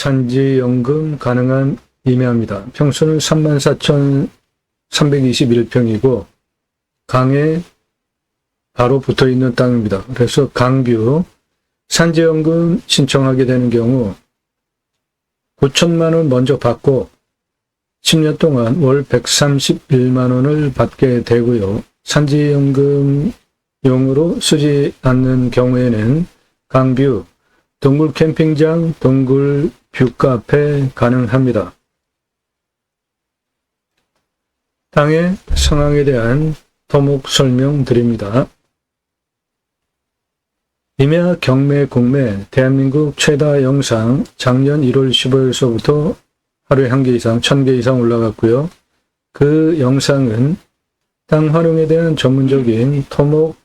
산지연금 가능한 임야입니다. 평수는 34,321평이고 강에 바로 붙어 있는 땅입니다. 그래서 강뷰 산지연금 신청하게 되는 경우 9천만 원 먼저 받고 10년 동안 월 131만 원을 받게 되고요. 산지연금용으로 쓰지 않는 경우에는 강뷰 동굴 캠핑장, 동굴 뷰카페 가능합니다. 땅의 상황에 대한 토목 설명 드립니다. 임야 경매 공매 대한민국 최다 영상 작년 1월 15일서부터 하루에 1개 이상 1000개 이상 올라갔고요. 그 영상은 땅 활용에 대한 전문적인 토목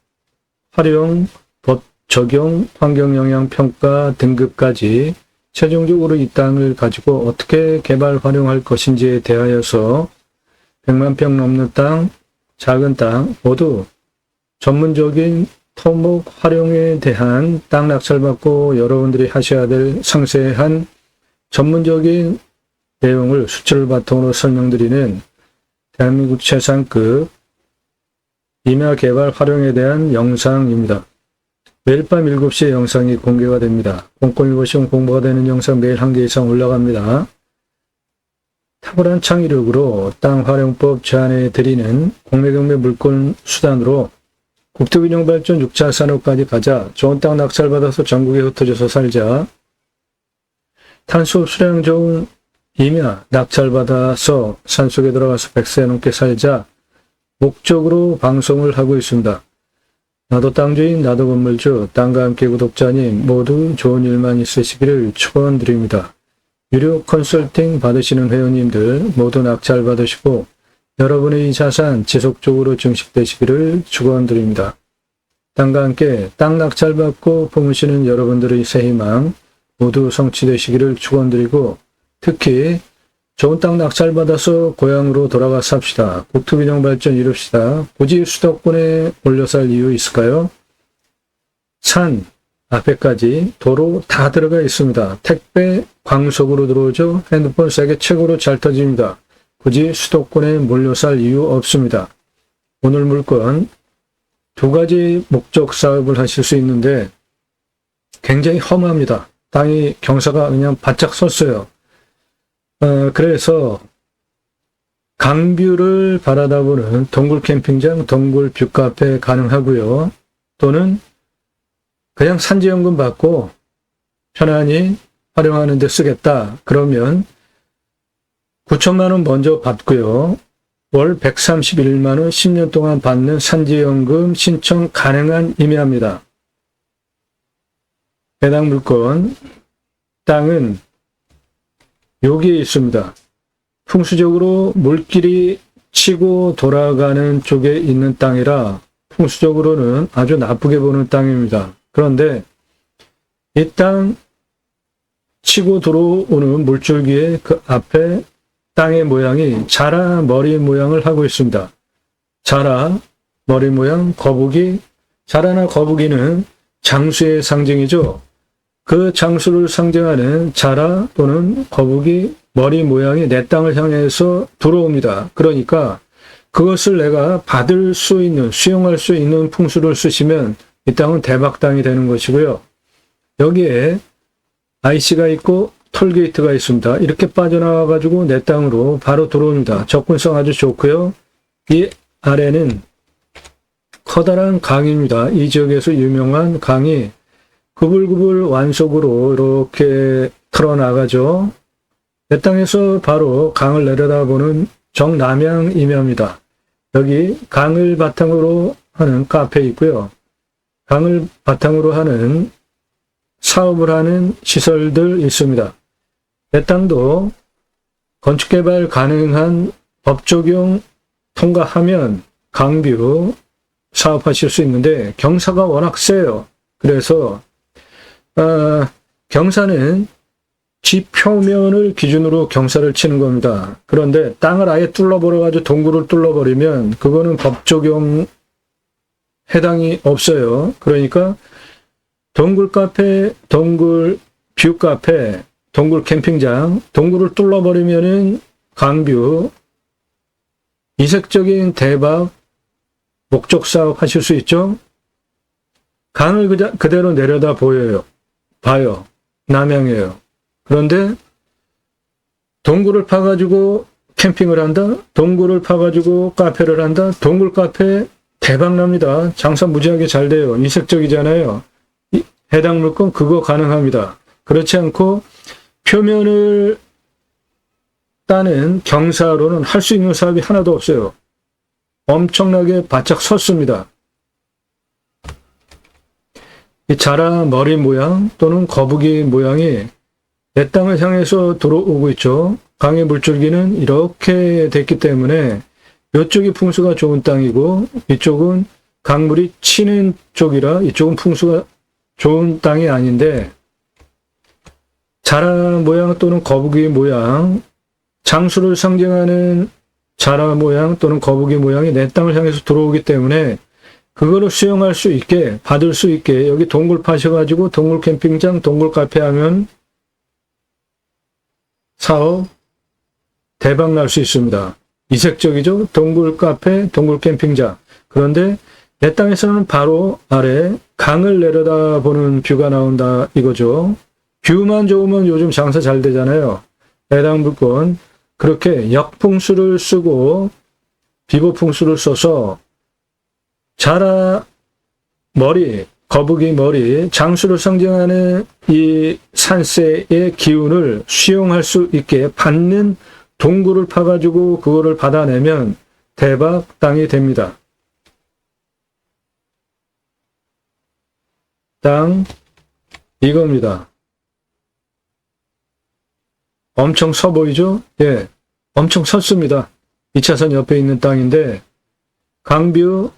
활용 법 적용 환경영향평가 등급까지 최종적으로 이 땅을 가지고 어떻게 개발 활용할 것인지에 대하여서 100만 평 넘는 땅, 작은 땅 모두 전문적인 토목 활용에 대한 땅 낙찰받고 여러분들이 하셔야 될 상세한 전문적인 내용을 수치를 바탕으로 설명드리는 대한민국 최상급 임야 개발 활용에 대한 영상입니다. 매일 밤 7시에 영상이 공개가 됩니다. 꼼꼼히 보시면 공부가 되는 영상 매일 1개 이상 올라갑니다. 탁월한 창의력으로 땅 활용법 제안해 드리는 공매경매 물건 수단으로 국토균형발전 6차 산업까지 가자. 좋은 땅 낙찰받아서 전국에 흩어져서 살자. 탄소 수량 좋은 임야 낙찰받아서 산속에 들어가서 100세 넘게 살자. 목적으로 방송을 하고 있습니다. 나도 땅주인, 나도 건물주, 땅과 함께 구독자님 모두 좋은 일만 있으시기를 축원드립니다. 유료 컨설팅 받으시는 회원님들 모두 낙찰 받으시고 여러분의 자산 지속적으로 증식되시기를 축원드립니다. 땅과 함께 땅 낙찰 받고 품으시는 여러분들의 새 희망 모두 성취되시기를 축원드리고 특히 좋은 땅 낙찰 받아서 고향으로 돌아가 삽시다. 국토균형 발전 이룹시다. 굳이 수도권에 올려 살 이유 있을까요? 산 앞에까지 도로 다 들어가 있습니다. 택배 광속으로 들어오죠. 핸드폰 세계 최고로 잘 터집니다. 굳이 수도권에 몰려 살 이유 없습니다. 오늘 물건 2가지 목적 사업을 하실 수 있는데 굉장히 험합니다. 땅이 경사가 그냥 바짝 섰어요. 그래서 강뷰를 바라다보는 동굴 캠핑장, 동굴 뷰카페 가능하고요. 또는 그냥 산지연금 받고 편안히 활용하는 데 쓰겠다. 그러면 9천만 원 먼저 받고요. 월 131만 원 10년 동안 받는 산지연금 신청 가능한 임야입니다. 해당 물건 땅은 여기에 있습니다. 풍수적으로 물길이 치고 돌아가는 쪽에 있는 땅이라 풍수적으로는 아주 나쁘게 보는 땅입니다. 그런데 이 땅 치고 들어오는 물줄기의 그 앞에 땅의 모양이 자라 머리 모양을 하고 있습니다. 자라 머리 모양 거북이, 자라나 거북이는 장수의 상징이죠. 그 장수를 상징하는 자라 또는 거북이 머리 모양이 내 땅을 향해서 들어옵니다. 그러니까 그것을 내가 받을 수 있는, 수용할 수 있는 풍수를 쓰시면 이 땅은 대박 땅이 되는 것이고요. 여기에 IC가 있고 톨게이트가 있습니다. 이렇게 빠져나와가지고 내 땅으로 바로 들어옵니다. 접근성 아주 좋고요. 이 아래는 커다란 강입니다. 이 지역에서 유명한 강이 구불구불 완속으로 이렇게 틀어나가죠. 내 땅에서 바로 강을 내려다보는 정남향 임야입니다. 여기 강을 바탕으로 하는 카페 있고요. 강을 바탕으로 하는 사업을 하는 시설들 있습니다. 내 땅도 건축개발 가능한 법 적용 통과하면 강뷰 사업하실 수 있는데 경사가 워낙 세요. 그래서 경사는 집 표면을 기준으로 경사를 치는 겁니다. 그런데 땅을 아예 뚫어버려가지고 동굴을 뚫어버리면 그거는 법 적용 해당이 없어요. 그러니까 동굴 카페, 동굴 뷰 카페 동굴 캠핑장, 동굴을 뚫어버리면은 강뷰, 이색적인 대박 목적 사업 하실 수 있죠? 강을 그대로 내려다 봐요. 남양이에요. 그런데 동굴을 파가지고 캠핑을 한다? 동굴을 파가지고 카페를 한다? 동굴 카페 대박 납니다. 장사 무지하게 잘 돼요. 이색적이잖아요. 해당 물건 그거 가능합니다. 그렇지 않고 표면을 따는 경사로는 할 수 있는 사업이 하나도 없어요. 엄청나게 바짝 섰습니다. 이 자라 머리 모양 또는 거북이 모양이 내 땅을 향해서 들어오고 있죠. 강의 물줄기는 이렇게 됐기 때문에 이쪽이 풍수가 좋은 땅이고 이쪽은 강물이 치는 쪽이라 이쪽은 풍수가 좋은 땅이 아닌데, 자라 모양 또는 거북이 모양, 장수를 상징하는 자라 모양 또는 거북이 모양이 내 땅을 향해서 들어오기 때문에 그거를 수용할 수 있게, 받을 수 있게 여기 동굴 파셔가지고 동굴 캠핑장, 동굴 카페 하면 사업 대박 날 수 있습니다. 이색적이죠? 동굴 카페, 동굴 캠핑장. 그런데 내 땅에서는 바로 아래 강을 내려다보는 뷰가 나온다 이거죠. 뷰만 좋으면 요즘 장사 잘 되잖아요. 해당 물건 그렇게 역풍수를 쓰고 비보풍수를 써서 자라 머리, 거북이 머리, 장수를 상징하는 이 산세의 기운을 수용할 수 있게 받는 동굴을 파가지고 그거를 받아내면 대박 땅이 됩니다. 땅 이겁니다. 엄청 서 보이죠? 예, 엄청 섰습니다. 2차선 옆에 있는 땅인데 강뷰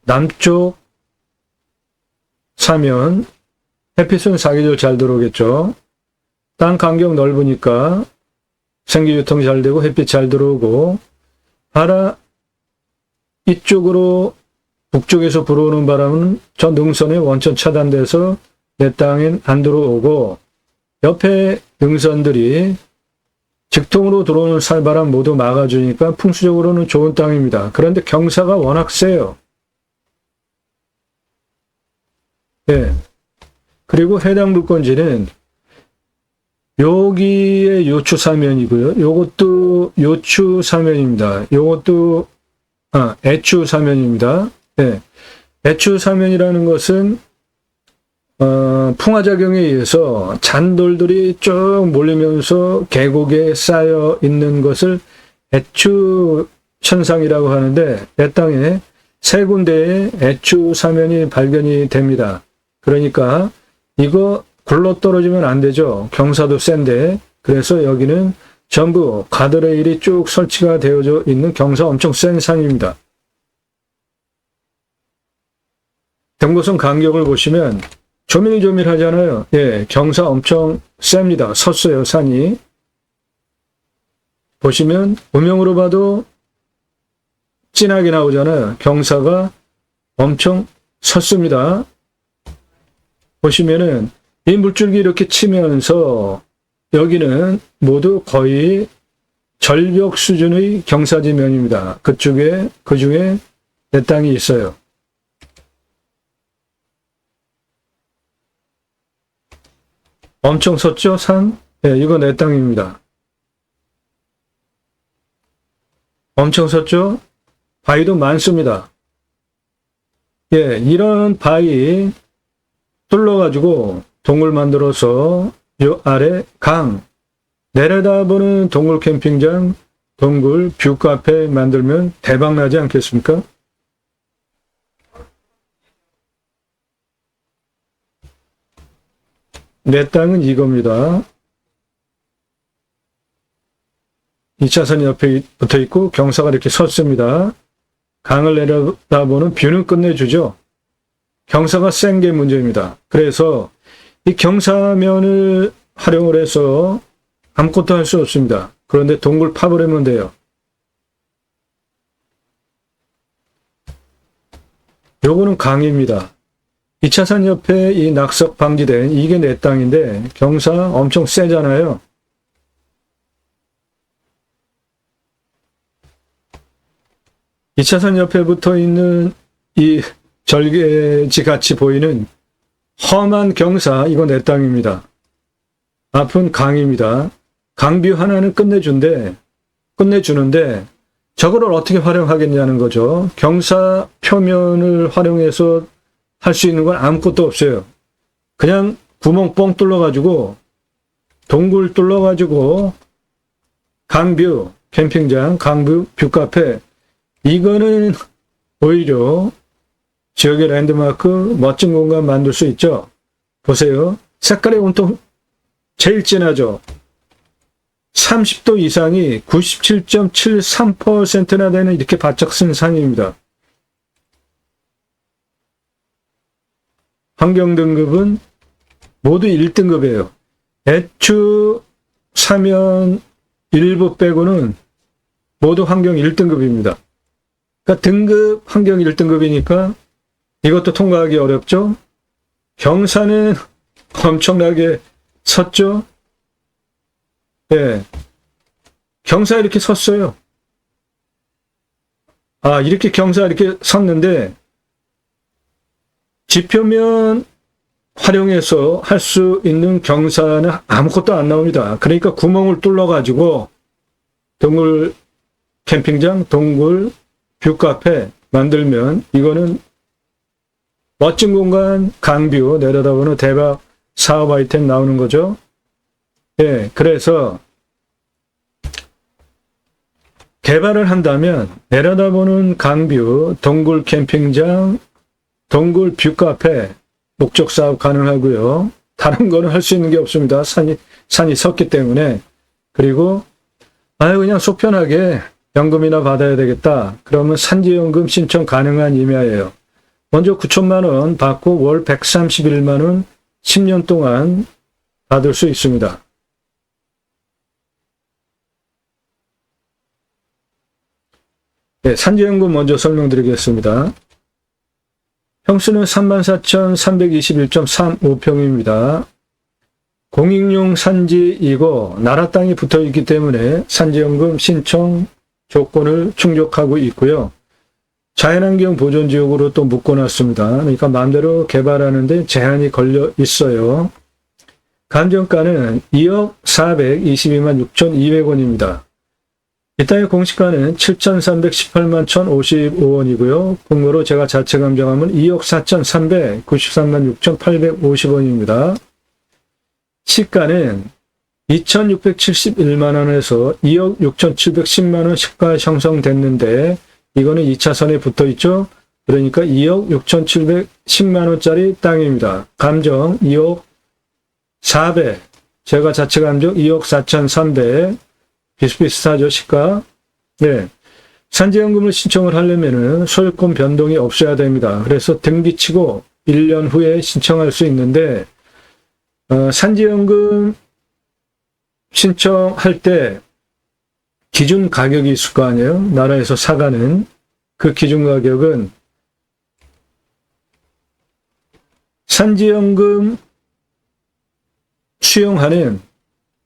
남쪽 사면 햇빛은 사계절 잘 들어오겠죠. 땅 간격 넓으니까 생기유통 잘 되고 햇빛 잘 들어오고, 바라 이쪽으로 북쪽에서 불어오는 바람은 저 능선에 원천 차단돼서 내 땅엔 안 들어오고, 옆에 능선들이 직통으로 들어오는 살바람 모두 막아주니까 풍수적으로는 좋은 땅입니다. 그런데 경사가 워낙 세요. 예. 그리고 해당 물건지는 여기에 요추사면이고요. 요것도 요추사면입니다. 요것도 애추사면입니다. 예. 애추사면이라는 것은 풍화작용에 의해서 잔돌들이 쭉 몰리면서 계곡에 쌓여 있는 것을 애추천상이라고 하는데, 내 땅에 세 군데에 애추사면이 발견이 됩니다. 그러니까 이거 굴러떨어지면 안 되죠. 경사도 센데. 그래서 여기는 전부 가드레일이 쭉 설치가 되어져 있는 경사 엄청 센 산입니다. 경보선 간격을 보시면 조밀조밀하잖아요. 예, 경사 엄청 셉니다. 섰어요, 산이. 보시면 음영으로 봐도 진하게 나오잖아요. 경사가 엄청 섰습니다. 보시면은 이 물줄기 이렇게 치면서 여기는 모두 거의 절벽 수준의 경사지면입니다. 그중에 내 땅이 있어요. 엄청 섰죠, 산? 네, 이거 내 땅입니다. 엄청 섰죠? 바위도 많습니다. 예, 이런 바위 뚫러가지고 동굴 만들어서 요 아래 강, 내려다보는 동굴 캠핑장, 동굴 뷰 카페 만들면 대박 나지 않겠습니까? 내 땅은 이겁니다. 2차선 옆에 붙어 있고 경사가 이렇게 섰습니다. 강을 내려다보는 뷰는 끝내주죠. 경사가 센 게 문제입니다. 그래서 이 경사면을 활용을 해서 아무것도 할 수 없습니다. 그런데 동굴 파버리면 돼요. 요거는 강입니다. 2차선 옆에 이 낙석 방지된 이게 내 땅인데 경사 엄청 세잖아요. 이 차선 옆에 붙어 있는 이 절개지 같이 보이는 험한 경사, 이거 내 땅입니다. 앞은 강입니다. 강뷰 하나는 끝내주는데 저거를 어떻게 활용하겠냐는 거죠. 경사 표면을 활용해서 할 수 있는 건 아무것도 없어요. 그냥 구멍 뻥 뚫어가지고 동굴 뚫어가지고 강뷰 캠핑장, 강뷰 뷰카페, 이거는 오히려 지역의 랜드마크 멋진 공간 만들 수 있죠. 보세요. 색깔의 온도 제일 진하죠. 30도 이상이 97.73%나 되는 이렇게 바짝 쓴 산입니다. 환경등급은 모두 1등급이에요. 애추, 사면 일부 빼고는 모두 환경 1등급입니다. 그러니까 등급 환경 1등급이니까 이것도 통과하기 어렵죠. 경사는 엄청나게 섰죠. 예. 경사 이렇게 섰어요. 이렇게 경사 이렇게 섰는데 지표면 활용해서 할 수 있는 경사는 아무것도 안 나옵니다. 그러니까 구멍을 뚫어가지고 동굴 캠핑장, 동굴 뷰카페 만들면 이거는 멋진 공간, 강뷰 내려다보는 대박 사업 아이템 나오는 거죠. 예, 그래서 개발을 한다면 내려다보는 강뷰, 동굴 캠핑장, 동굴 뷰카페 목적 사업 가능하고요. 다른 거는 할 수 있는 게 없습니다. 산이 섰기 때문에. 그리고 그냥 속편하게 연금이나 받아야 되겠다. 그러면 산지연금 신청 가능한 임야예요. 먼저 9천만 원 받고 월 131만 원 10년 동안 받을 수 있습니다. 네, 산지연금 먼저 설명드리겠습니다. 평수는 34,321.35평입니다. 공익용 산지이고 나라 땅이 붙어 있기 때문에 산지연금 신청 조건을 충족하고 있고요. 자연환경 보존지역으로 또 묶어놨습니다. 그러니까 마음대로 개발하는데 제한이 걸려 있어요. 감정가는 2억 422만 6,200원입니다. 이 땅의 공시가는 7,318만 1,055원이고요. 분모로 제가 자체 감정하면 2억 4,393만 6,850원입니다. 시가는 2,671만 원에서 2억 6,710만 원 시가 형성됐는데 이거는 2차선에 붙어 있죠. 그러니까 2억 6,710만 원짜리 땅입니다. 감정 2억 400, 제가 자체 감정 2억 4,300, 비슷비슷하죠, 시가. 네. 산지연금을 신청을 하려면은 소유권 변동이 없어야 됩니다. 그래서 등기치고 1년 후에 신청할 수 있는데, 산지연금 신청할 때 기준 가격이 있을 거 아니에요? 나라에서 사가는 그 기준 가격은 산지연금 수용하는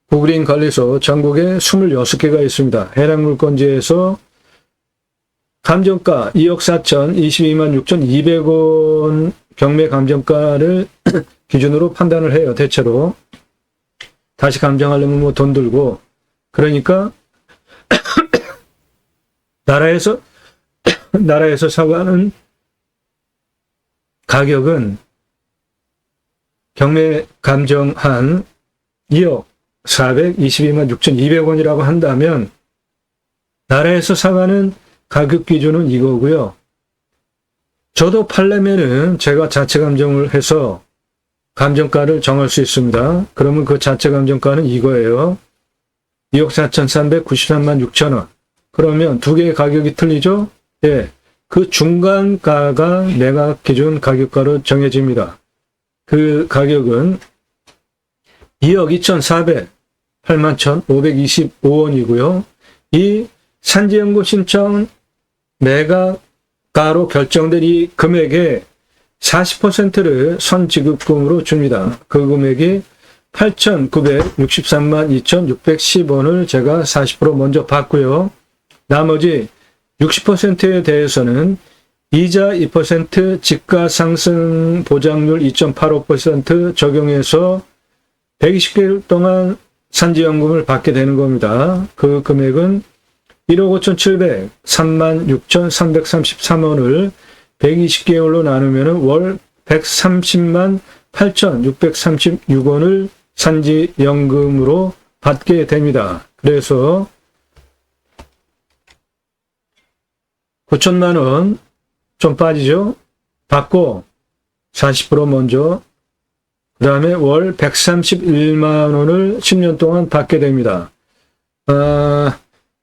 구그린 관리소 전국에 26개가 있습니다. 해당 물건지에서 감정가 2억 4,022만 6,200원 경매 감정가를 기준으로 판단을 해요. 대체로. 다시 감정하려면 뭐 돈 들고. 그러니까 나라에서 사가는 가격은 경매 감정한 2억 422만 6,200원이라고 한다면 나라에서 사가는 가격 기준은 이거고요. 저도 팔려면은 제가 자체 감정을 해서 감정가를 정할 수 있습니다. 그러면 그 자체 감정가는 이거예요. 2억 4,393만 6천원. 그러면 두 개의 가격이 틀리죠? 예. 그 중간가가 매각 기준 가격가로 정해집니다. 그 가격은 2억 2,400, 81,525원이고요. 이 산지연금 신청 매각가로 결정된 이 금액에 40%를 선지급금으로 줍니다. 그 금액이 8,963만 2,610원을 제가 40% 먼저 받고요. 나머지 60%에 대해서는 이자 2%, 집가상승 보장률 2.85% 적용해서 120개월 동안 산지연금을 받게 되는 겁니다. 그 금액은 1억 5,700, 36,333원을 120개월로 나누면 월 130만 8,636원을 산지연금으로 받게 됩니다. 그래서 9천만 원 좀 빠지죠? 받고 40% 먼저 그 다음에 월 131만 원을 10년 동안 받게 됩니다.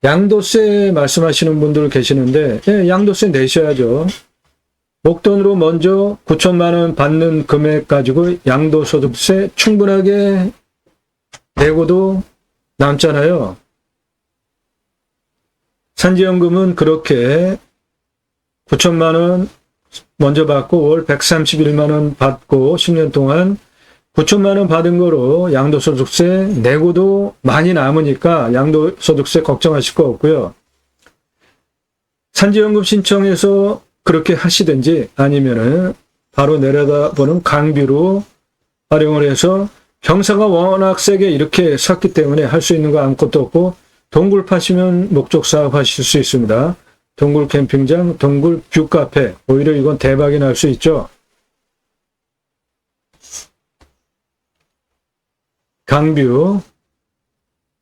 양도세 말씀하시는 분들 계시는데 양도세 내셔야죠. 목돈으로 먼저 9천만 원 받는 금액 가지고 양도소득세 충분하게 내고도 남잖아요. 산지연금은 그렇게 9천만 원 먼저 받고 월 131만 원 받고 10년 동안 9천만 원 받은 거로 양도소득세 내고도 많이 남으니까 양도소득세 걱정하실 거 없고요. 산지연금 신청해서 그렇게 하시든지 아니면은 바로 내려다보는 강비로 활용을 해서 경사가 워낙 세게 이렇게 섰기 때문에 할 수 있는 거 아무것도 없고 동굴 파시면 목적 사업 하실 수 있습니다. 동굴 캠핑장, 동굴 뷰카페, 오히려 이건 대박이 날 수 있죠. 강뷰,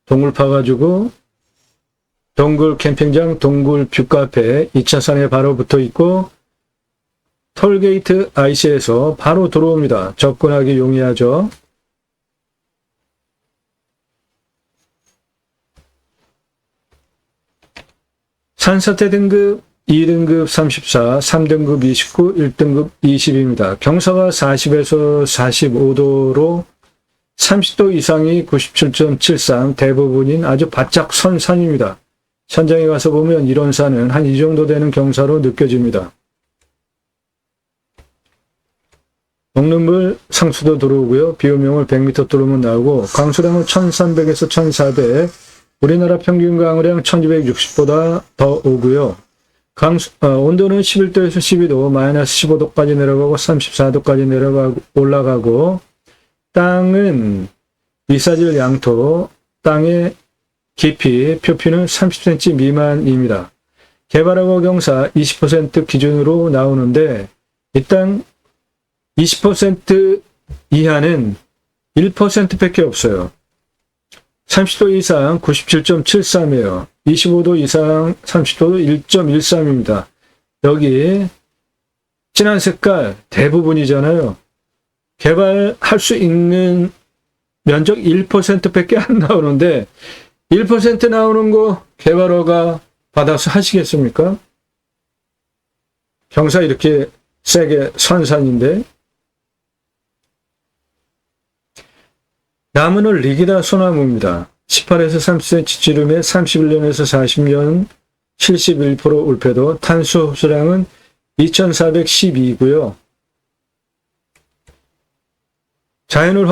동굴 파가지고 동굴 캠핑장, 동굴 뷰카페 2차선에 바로 붙어 있고 톨게이트 IC에서 바로 들어옵니다. 접근하기 용이하죠. 산사태 등급 2등급 34, 3등급 29, 1등급 20입니다. 경사가 40에서 45도로 30도 이상이 97.73, 대부분인 아주 바짝 선 산입니다. 현장에 가서 보면 이런 산은 한 이 정도 되는 경사로 느껴집니다. 먹는 물 상수도 들어오고요. 비오명을 100m 뚫으면 나오고 강수량은 1300에서 1400, 우리나라 평균 강우량 1260보다 더 오고요. 온도는 11도에서 12도, 마이너스 15도까지 내려가고 34도까지 올라가고 땅은 미사질 양토, 땅의 깊이, 표피는 30cm 미만입니다. 개발하고 경사 20% 기준으로 나오는데 이 땅 20% 이하는 1%밖에 없어요. 30도 이상 97.73이에요. 25도 이상 30도도 1.13입니다. 여기 진한 색깔 대부분이잖아요. 개발할 수 있는 면적 1%밖에 안 나오는데 1% 나오는 거 개발허가 받아서 하시겠습니까? 경사 이렇게 세게 선산인데. 나무는 리기다 소나무입니다. 18에서 30cm 지름에 31년에서 40년 71% 울패도, 탄소 흡수량은 2412이고요. 자연을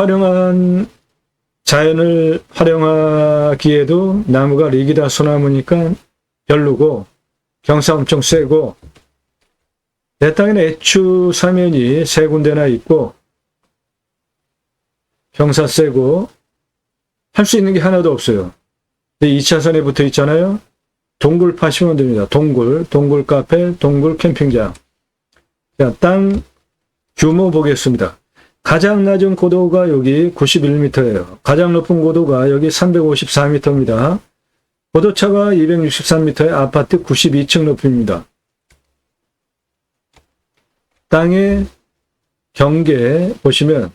활용하기에도 나무가 리기다 소나무니까 별로고 경사 엄청 세고, 내 땅에는 애추 사면이 3군데나 있고 경사 세고 할 수 있는 게 하나도 없어요. 2차선에 붙어 있잖아요. 동굴 파시면 됩니다. 동굴 카페, 동굴 캠핑장. 자, 땅 규모 보겠습니다. 가장 낮은 고도가 여기 91m예요. 가장 높은 고도가 여기 354m입니다. 고도차가 263m의 아파트 92층 높이입니다. 땅의 경계 보시면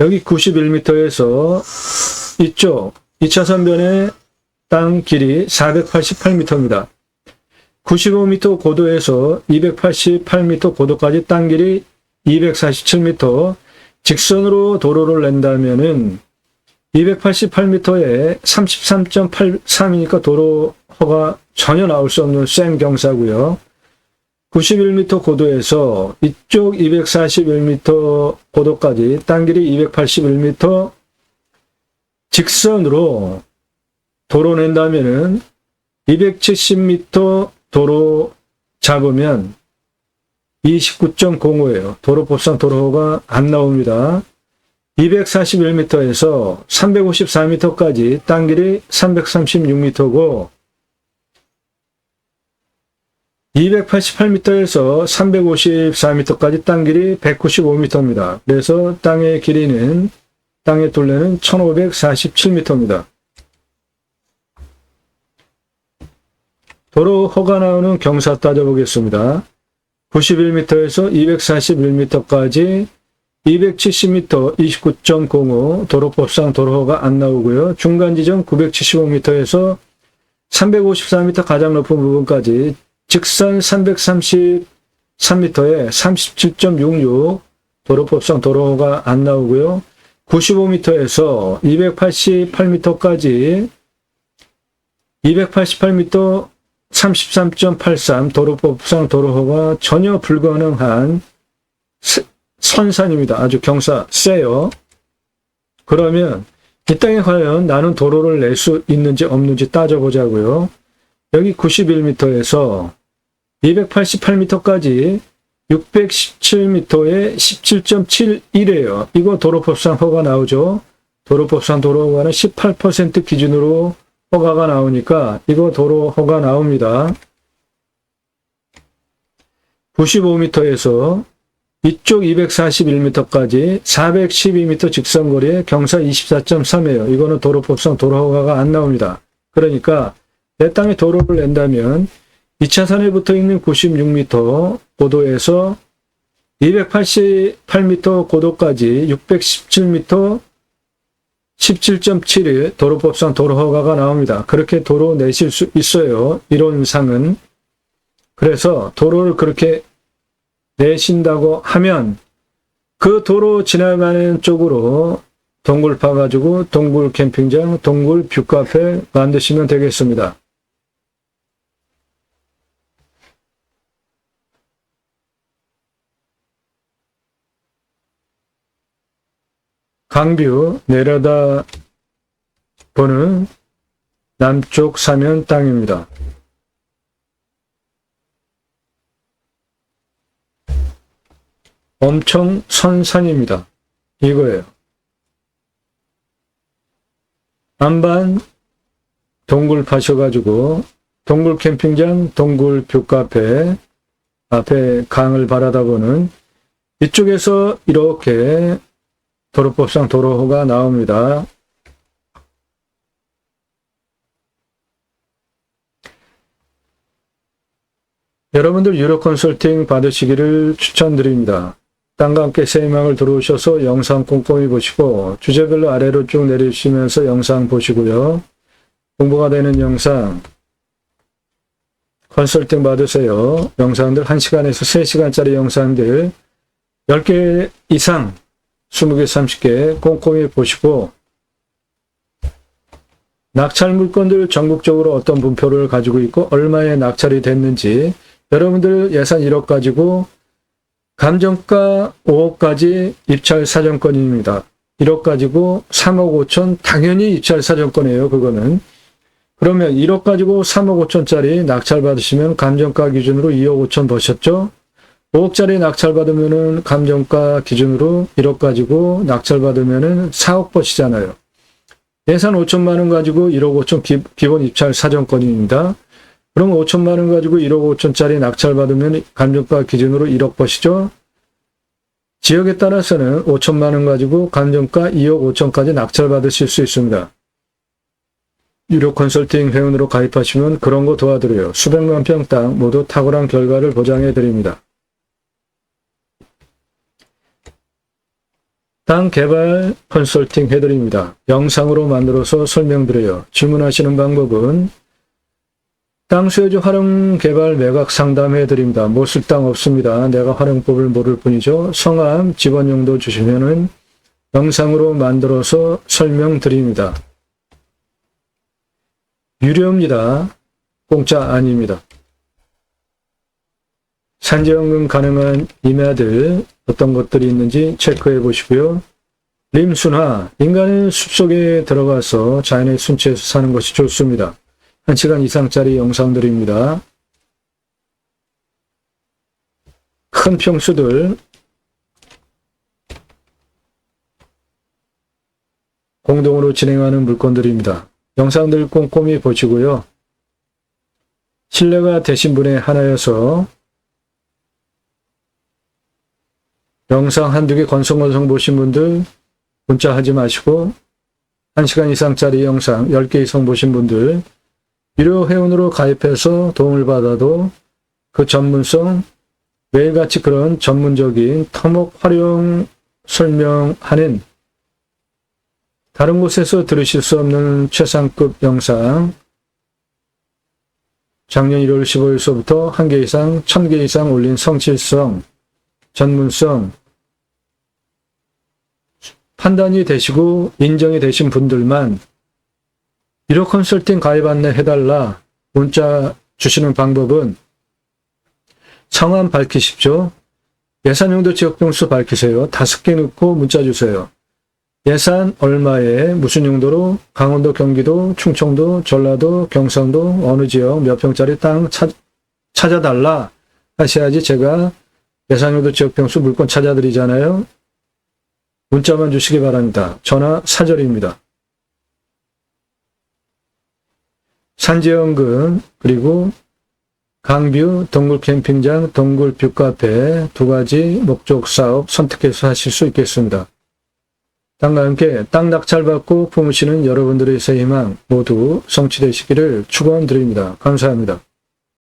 여기 91m에서 이쪽 2차선변의 땅 길이 488m입니다. 95m 고도에서 288m 고도까지 땅 길이 247m, 직선으로 도로를 낸다면은 288m에 33.83이니까 도로 허가 전혀 나올 수 없는 생 경사고요. 91m 고도에서 이쪽 241m 고도까지 땅 길이 281m 직선으로 도로 낸다면은 270m 도로 잡으면 29.05예요. 도로법상 도로가 안 나옵니다. 241m에서 354m까지 땅 길이 336m고 288m에서 354m까지 땅 길이 195m입니다. 그래서 땅의 둘레는 1547m입니다. 도로 허가 나오는 경사 따져보겠습니다. 91m에서 241m까지 270m 29.05 도로법상 도로허가 안 나오고요. 중간 지점 975m에서 354m 가장 높은 부분까지 직선 333m에 37.66 도로법상 도로허가 안 나오고요. 95m에서 288m까지 288m 33.83 도로법상 도로허가 전혀 불가능한 선산입니다. 아주 경사 세요. 그러면 이 땅에 과연 나는 도로를 낼 수 있는지 없는지 따져보자고요. 여기 91m에서 288m까지 617m에 17.71이에요. 이거 도로법상 허가 나오죠. 도로법상 도로허가는 18% 기준으로 허가가 나오니까 이거 도로 허가 나옵니다. 95m에서 이쪽 241m까지 412m 직선거리에 경사 24.3이에요. 이거는 도로법상 도로허가가 안 나옵니다. 그러니까 내 땅에 도로를 낸다면 2차선에 붙어있는 96m 고도에서 288m 고도까지 617m 17.71 도로법상 도로허가가 나옵니다. 그렇게 도로 내실 수 있어요. 이론상은. 그래서 도로를 그렇게 내신다고 하면 그 도로 지나가는 쪽으로 동굴 파가지고 동굴 캠핑장, 동굴 뷰카페 만드시면 되겠습니다. 강뷰 내려다 보는 남쪽 사면 땅입니다. 엄청 선산입니다. 이거예요. 안반 동굴 파셔가지고 동굴 캠핑장, 동굴 뷰카페 앞에 강을 바라다보는 이쪽에서 이렇게 도로법상 도로허가 나옵니다. 여러분들 유료 컨설팅 받으시기를 추천드립니다. 땅과 함께 새 희망을 들어오셔서 영상 꼼꼼히 보시고 주제별로 아래로 쭉 내리시면서 영상 보시고요. 공부가 되는 영상 컨설팅 받으세요. 영상들 1시간에서 3시간짜리 영상들 10개 이상 20개, 30개 꼼꼼히 보시고 낙찰 물건들 전국적으로 어떤 분표를 가지고 있고 얼마에 낙찰이 됐는지 여러분들 예산 1억 가지고 감정가 5억까지 입찰 사정권입니다. 1억 가지고 3억 5천 당연히 입찰 사정권이에요. 그거는. 그러면 1억 가지고 3억 5천짜리 낙찰 받으시면 감정가 기준으로 2억 5천 버셨죠? 5억짜리 낙찰 받으면은 감정가 기준으로 1억 가지고 낙찰 받으면은 4억 버시잖아요. 예산 5천만 원 가지고 1억 5천 기본 입찰 사정권입니다. 그럼 5천만 원 가지고 1억 5천짜리 낙찰 받으면 감정가 기준으로 1억 버시죠? 지역에 따라서는 5천만 원 가지고 감정가 2억 5천까지 낙찰 받으실 수 있습니다. 유료 컨설팅 회원으로 가입하시면 그런 거 도와드려요. 수백만 평 땅 모두 탁월한 결과를 보장해 드립니다. 땅 개발 컨설팅 해드립니다. 영상으로 만들어서 설명드려요. 주문하시는 방법은 땅 수요지 활용 개발 매각 상담해 드립니다. 못 쓸 땅 없습니다. 내가 활용법을 모를 뿐이죠. 성함, 집원 용도 주시면은 영상으로 만들어서 설명드립니다. 유료입니다. 공짜 아닙니다. 산지연금 가능한 임야들 어떤 것들이 있는지 체크해 보시고요. 림순화, 인간은 숲속에 들어가서 자연의 순치에서 사는 것이 좋습니다. 1시간 이상짜리 영상들입니다. 큰 평수들, 공동으로 진행하는 물건들입니다. 영상들 꼼꼼히 보시고요. 신뢰가 되신 분의 하나여서 영상 한두 개 건성건성 보신 분들 문자 하지 마시고 1시간 이상짜리 영상 10개 이상 보신 분들 유료 회원으로 가입해서 도움을 받아도 그 전문성, 매일같이 그런 전문적인 토목 활용 설명하는 다른 곳에서 들으실 수 없는 최상급 영상 작년 1월 15일서부터 1개 이상, 1000개 이상 올린 성실성, 전문성, 판단이 되시고 인정이 되신 분들만 유료 컨설팅 가입 안내 해달라 문자 주시는 방법은 성함 밝히십시오. 예산용도 지역병수 밝히세요. 5개 넣고 문자 주세요. 예산 얼마에 무슨 용도로 강원도, 경기도, 충청도, 전라도, 경상도 어느 지역 몇 평짜리 땅 찾아달라 하셔야지 제가 예산용도 지역병수 물건 찾아드리잖아요. 문자만 주시기 바랍니다. 전화 사절입니다. 산지연금 그리고 강뷰 동굴 캠핑장, 동굴 뷰카페 2가지 목적 사업 선택해서 하실 수 있겠습니다. 땅과 함께 땅 낙찰받고 품으시는 여러분들의 새 희망 모두 성취되시기를 축원드립니다. 감사합니다.